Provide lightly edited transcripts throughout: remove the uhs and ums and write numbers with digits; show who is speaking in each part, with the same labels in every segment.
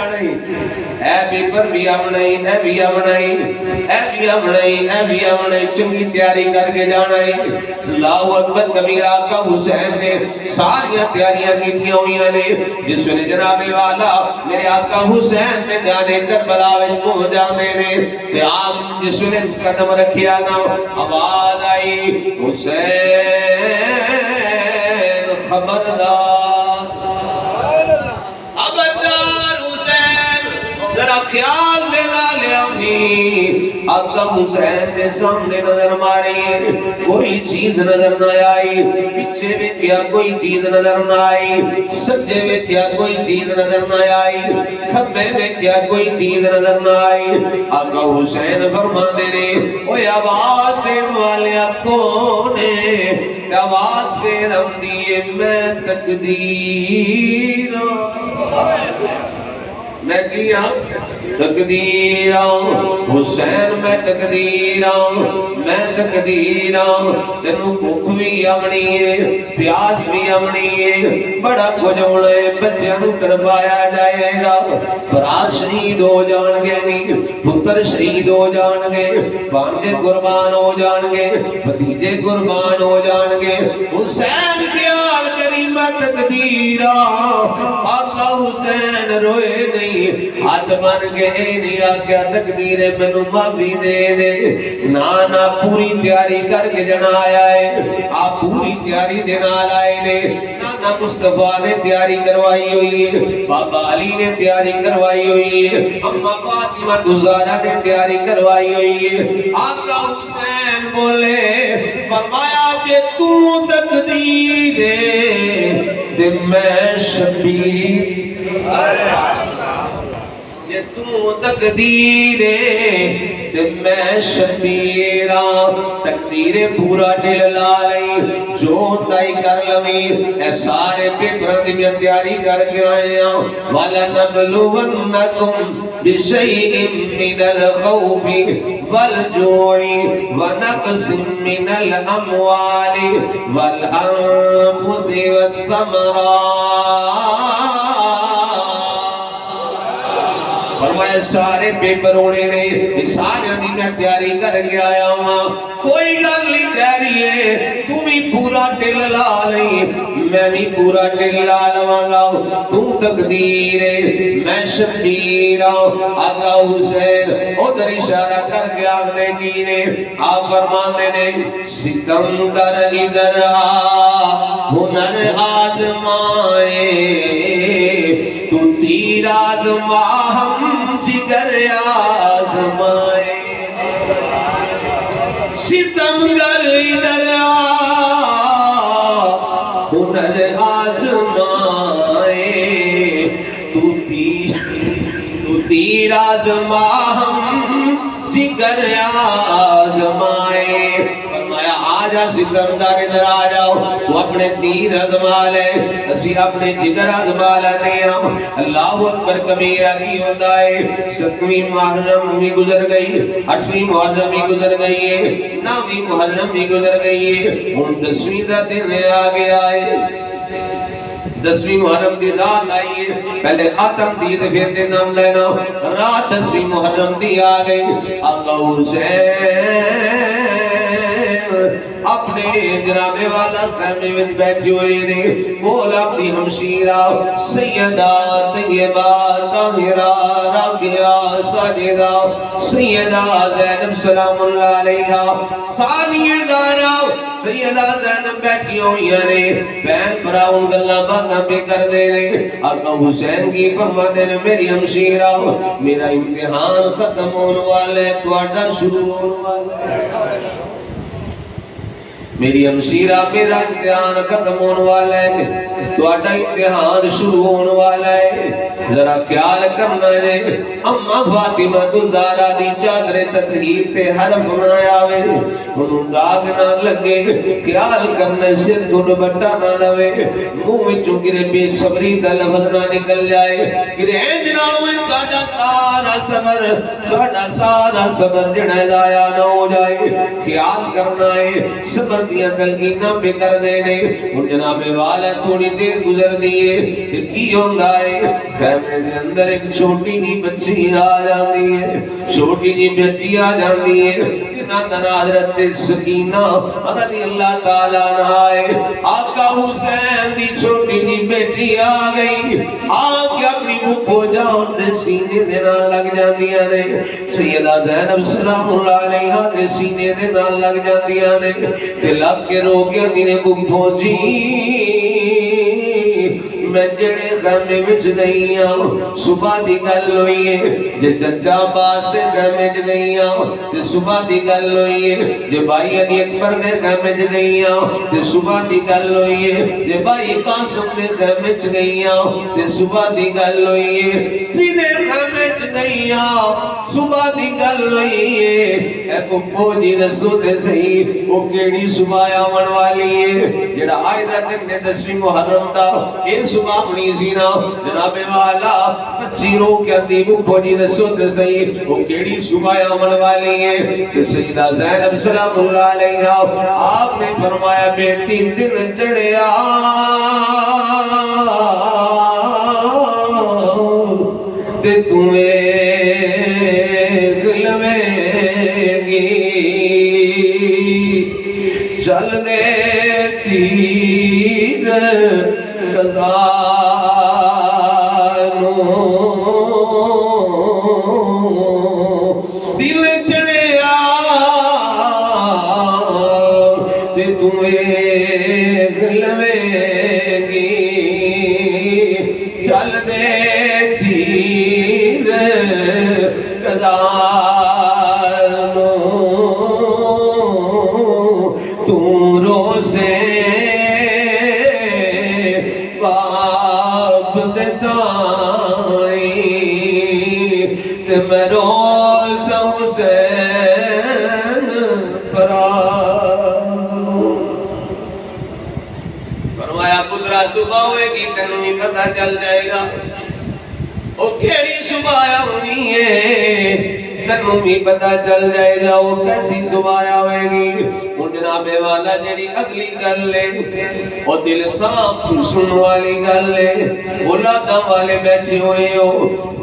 Speaker 1: جانا ہی a paper بھی آمنا ہی اے بھی آمنا ہی اے بھی آمنا ہی اے بھی آمنا ہی چنگی تیاری کر کے جانا ہی اللہ اکبر کبیر آقا حسین نے ساریاں تیاریاں کی ہوئی نے جس ویلے جناب والا میرے آقا حسین نے جانے کربلا وچ پہنچ جاندے نے تے آپ جس ویلے قدم رکھیا نا آواز آئی حسین خبردار خبردار حسین ذرا خیال دینا لیامی آقا حسین نے سامنے نظر ماری کوئی چیز نظر نہ آئی پیچھے میں کیا کوئی چیز نظر نہ آئی سجے میں کیا کوئی چیز نظر نہ آئی کھمبے میں کیا کوئی چیز نظر نہ آئی آقا حسین فرماندے نے اوہ آواز دین والے کون ہے آواز پھر ہم دیئے میں تقدیر میں کیا تقدیر حسین میں تقدیر میں تقدیر تینوں بھوک بھی آمنی ہے پیاس بھی آمنی ہے بڑا کچھ ہونا ہے بچیاں نوں کروایا جائے گا برات شہید ہو جان گے نہیں پتر شہید ہو جان گے بانجے قربان ہو جان گے بھتیجے قربان ہو جان گے حسین خیال کری میں تقدیر آقا حسین روئے نہیں ہاتھ بن گئے نہیں آگیا تقدیر میں معافی دے دے نانا پوری تیاری کر کے جنا آیا ہے آپ پوری تیاری دینا لائے نے نانا مصطفیٰ نے تیاری کروائی ہوئی ہے بابا علی نے تیاری کروائی ہوئی ہے اماں فاطمہ زہرا نے تیاری کروائی ہوئی ہے آقا حسین بولے فرمایا کہ تو تقدیر دے میں شبیر یہ تو تقدیر تے میں شبیرہ تقدیر پورا دل لائی جو تائی کر لمی اے سارے پیپران دی میں تیاری کر کے آئے ہیں وَلَنَبْلُوَنَّكُمْ بِشَيْءٍ مِّنَ الْخَوْفِ وَالْجُوعِ وَنَقْصٍ مِّنَ الْأَمْوَالِ وَالْأَنفُسِ وَالثَّمَرَاتِ فرمایا سارے پیپر ہونے نے سارے دی میں تیاری کر کے آیا ہوں کوئی گل نہیں تیاری ہے تمہیں پورا دل لا نہیں میں بھی پورا دل لا لواں گا تم تقدیر ہے میں شبیر آقا حسین ادھر اشارہ کر کے آگنے کی نے آپ فرمانے نے سکندر ادھر آ ہنر آزمائے تو تیر آزما ہم جگر آزمائے ستمگر ادھر آ ہنر آزمائے تو تیر آزما ہم جگر آزمائے فرمایا آجا سکندر ادھر آ جاؤ تو اپنے تیر آزما لے اسی اپنے جگر آزما لینے ہم اللہ اکبر کبیرہ کی ہوتا ہے 7ویں محرم بھی گزر گئی 8ویں محرم بھی گزر گئی ہے 9ویں محرم بھی گزر گئی ہے اور 10ویں دا دن آ گیا ہے 10ویں محرم دی رات آئی ہے پہلے آتم دی پھر دن نام لینا رات 10ویں محرم دی آ گئی آقا حسین اپنے جناب والا خیمے میں بیٹھے ہوئے نے بولا اپنی ہمشیرہ سیدہ طیبہ طاہرہ راکعہ ساجدہ سیدہ زینب سلام اللہ علیہا ثانیہ دارہ سیدہ زینب بیٹھی ہوئی نے بہن پراؤن گلہ باتاں پہ کر دے نے آقا حسین کی فرما دے نے میری ہمشیرہ میرا امتحان ختم ہونے والے تواڈا شروع ہونے والے میری ہمشیرہ میرا امتحان ختم ہونے والا ہے تو آٹا امتحان شروع ہونے والا ہے ذرا خیال کرنا ہے اماں فاطمہ زہرا دی چادر تطہیر تے حرف نہ آوے انہوں داغ نہ لگے خیال کرنا سر تو دوپٹہ نہ لوے منہ وچوں گرے بے صبری دا لفظ نہ نکل جائے گرے جناؤ میں سارا صبر جڑا ضائع نہ ہو جائے خیال کرنا ہے صبر دیا تلقینہ پہ کر دینے اور جناب والا تھوڑی دیر گزر دیئے کی ہوندہ ہے خیمے دے اندر ایک چھوٹی جی بچی آ جاندی ہے، چھوٹی جی بیٹی آ جاندی ہے، جنہاں دا نام حضرت سکینہ رضی اللہ تعالیٰ عنہا ہے۔ آقا حسین دی چھوٹی جی بیٹی آ گئی، آ کے اپنی بھپو جان دے سینے دے نال لگ جاندیاں نے، سیدہ زینب سلام اللہ علیہا دے سینے دے نال لگ جاندیاں نے، تے لگ کے رو کے میرے بھپو جی میں جڑے خیمے وچ گئی ہوں صبح دی گل ہوئی ہے، جے چچا عباس دے خیمے وچ گئی ہوں تے صبح دی گل ہوئی ہے، جے بھائی علی اکبر دے خیمے وچ گئی ہوں تے صبح دی گل ہوئی ہے، جے بھائی قاسم دے خیمے وچ گئی ہوں تے صبح دی گل ہوئی ہے، جنے خیمے وچ گئی ہوں صبح دی گل ہوئی ہے۔ اے پھپھو جی دسو تے صحیح او کیڑی صبح آون والی ہے؟ جڑا آج دا دن نے 10ویں محرم دا اے صبح بنی زینا جناب والا بچی رو کے اندی بھپھو جی دسو تے صحیح او کیڑی صبح آون والی ہے؟ کہ سیدہ زینب سلام اللہ علیہا آپ نے فرمایا بیٹی دن چڑھیا تے تمہیں چل دے تیر قضا نو دل چڑھیا تے تمہیں لویں گی چل دے تیر قضا میں روز حسین پرا فرمایا پترا صبح ہوئے گی تینوں بھی پتہ چل جائے گا او کیڑی صبح ہونی ہے تینوں بھی پتہ چل جائے گا وہ کیسی صبح ہوئے گی۔ وہ جناب والا جڑی اگلی گل ہے وہ دل تھام سن والی گل ہے، اولاداں والے بیٹھے ہوئے ہو،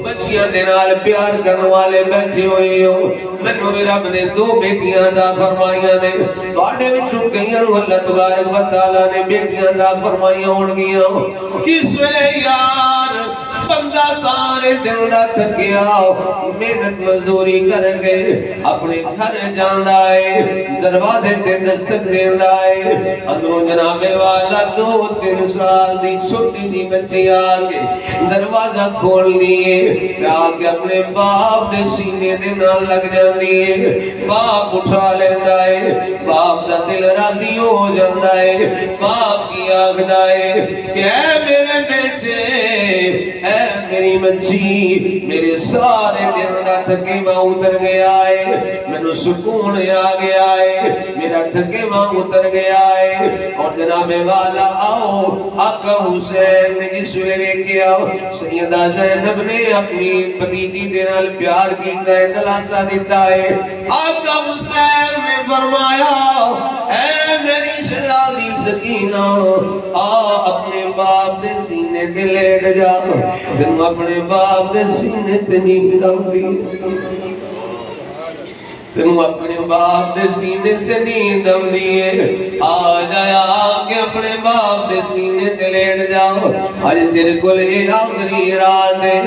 Speaker 1: بچیاں دے نال پیار کرن والے بیٹھے ہوئے ہو، مینوں بھی رب نے 2 بیٹیاں دا فرمائیاں نے، تواڈے وچوں کئیاں نوں اللہ تبارک و تعالیٰ نے بیٹیاں دا فرمائیاں ہونگیاں۔ کس ویلے یار بندہ سارے دن دا تھکیا محنت مزدوری کر کے اپنے گھر جاندا ہے، دروازے تے دستک دیندا ہے، اندروں جناب والا 2-3 سال دی چھوٹی جی بچی آ کے دروازہ کھول دیے آ کے اپنے باپ دے سینے دے نال لگ جاندی ہے، باپ اٹھا لیندا ہے، باپ دا دل راضی ہو جاندا ہے، باپ کی آکھدا ہے کہ اے میرے بیٹے اے میری بچی میرے سارے دن دا تھکے ماں اتر گیا ہے، مینوں سکون آ گیا ہے، میرا تھکے ماں اتر گیا ہے۔ اور جناب والا آؤ آقا حسین نے جس ویلے ویکھیا سیدہ زینب نے اپنی بھتیجی دے نال پیار کیتا ہے، دلاسا دیتا ہے، آقا حسین نے فرمایا اے میری شہزادی سکینہ آ اپنے باپ دے سینے تے لیٹ جا، تم اپنے باپ دے سینے تے نیند آندی، تم اپنے باپ دے سینے تے نیند آندی ہے، آ جایا کہ اپنے باپ دے سینے تے لیٹ جاؤ، آج تیرے کول یہ آخری رات ہے،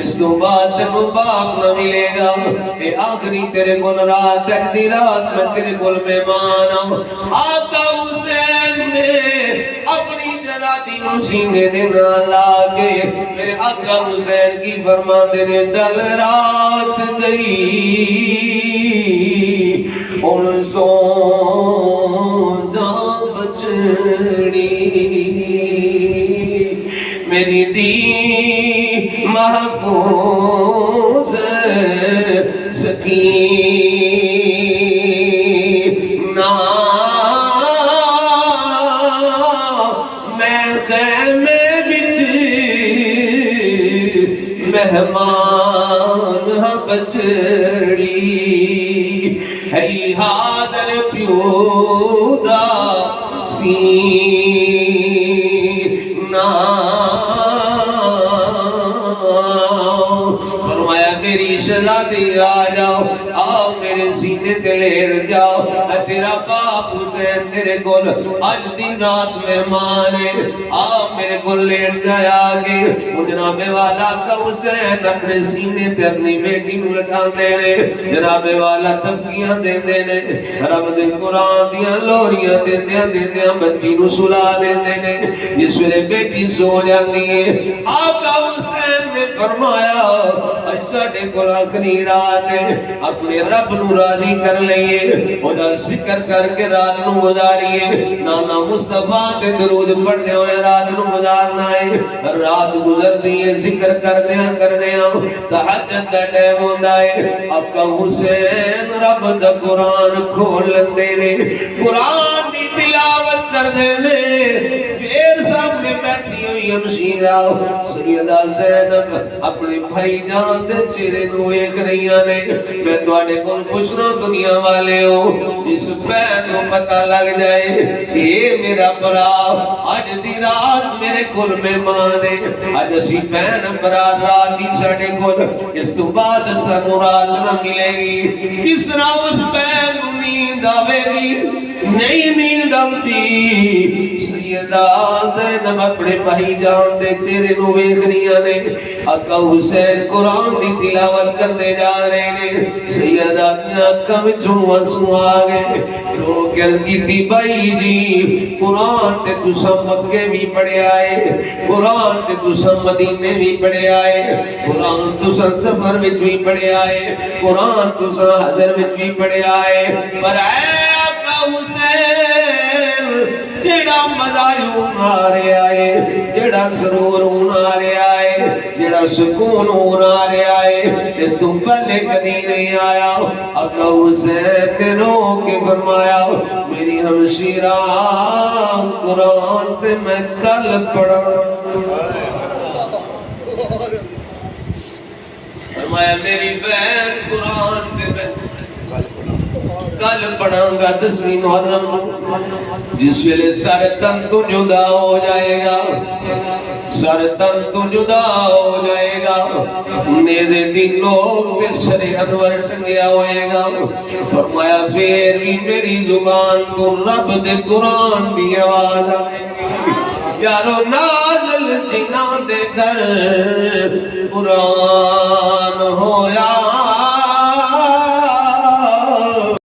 Speaker 1: اس تو بعد تینوں باپ نہ ملے گا، یہ آخری تیرے کول رات ہے، دی رات میں تیرے کول مہمان ہوں۔ آقا حسین نے اپنی شہزادی نوں سینے دے نال لا کے میرے آقا حسین کی فرماندے نے ڈل رات گئی ان سو جا بچڑی میری دی محفوظ سکینہ میں خیمے بچ مہمان ہاں بچڑی ہے حاضر پیو دا سینہ فرمایا میری شہزادی آ جاؤ، آؤ میرے سینے تے لیٹ جاؤ، تیرا باپ حسین تیرے کول اج دی رات مہمان ہے، آؤ میرے کول لیٹ جایا آگے۔ جناب والا کا حسین اپنے سینے تے اپنی بیٹی نو لٹا دینے، جناب والا تھپکیاں دے دینے، رب دے قرآن دیاں لوریاں دیندیاں بچی نو سلا دے دینے۔ جس ویلے بیٹی سو جاندی ہے، آقا حسین نے فرمایا اج ساڈے کول آخری رات ہے، اپنے رب نو راضی کر لئیے، خدا ذکر کر کے رات نو گزاریے۔ نانا مصطفیٰ تے درود پڑھنے ہوئے رات نو گزارنا ہے۔ رات گزر دیئے ذکر کر دیاں تہجد دا ٹائم ہوندا ہے، آقا حسین رب دا قرآن کھول لندے نے، قرآن دی تلاوت کر دے نے۔ پھر سامنے بیٹھی ہوئی ہمشیرہ سیدہ زینب اپنے بھائی جان دے چہرے نو ایک رہی نے۔ میں تواڈے کول پوچھنا دنیا والے ہو، جس بہن نو پتہ لگ جائے اے میرا برا اج دی رات میرے کول مہمان ہے، اج اسی بہن برا رات دی ساڈے کول، اس تو بعد سانو رات نہ ملے گی، کس طرح اس بہن نو نیند آوے گی؟ نہیں نیند آتی۔ سیدہ زینب اپنے بھائی جان دے چہرے نو ویکھ رہی نے، آقا حسین قرآن دی تلاوت کرتے جا رہے ہیں۔ سیدہ دی آنکھاں وچوں آنسو آ گئے، رو کے عرض کیتی بھائی جی قرآن تے تساں مکے بھی پڑھیا ہے، قرآن تے تساں مدینے بھی پڑھیا ہے، قرآن تساں سفر وچ بھی پڑھیا ہے، قرآن تساں حضر وچ بھی پڑھیا ہے، پر اے آقا حسین جڑا مزہ یوں آ رہا ہے، جڑا سرور ہوں آ رہا ہے، جڑا سکون ہوں آ رہا ہے، اس تو پہلے کدی نہیں آیا۔ آقا حسین نے رو کے فرمایا میری ہمشیرہ قرآن تے میں کل پڑھا، فرمایا میری بہن قرآن تے میں کل پڑھاں گا 10ویں محرم نو، جس ویلے سر تن تو جدا ہو جائے گا، سر تن تو جدا ہو جائے گا، نیدے دن لوگ کے سر انور ٹنگیا ہوئے گا۔ فرمایا پھر بھی میری زبان کو رب دے قرآن دی آواز آئے گی، یارو نازل جنہ دے گھر قرآن ہویا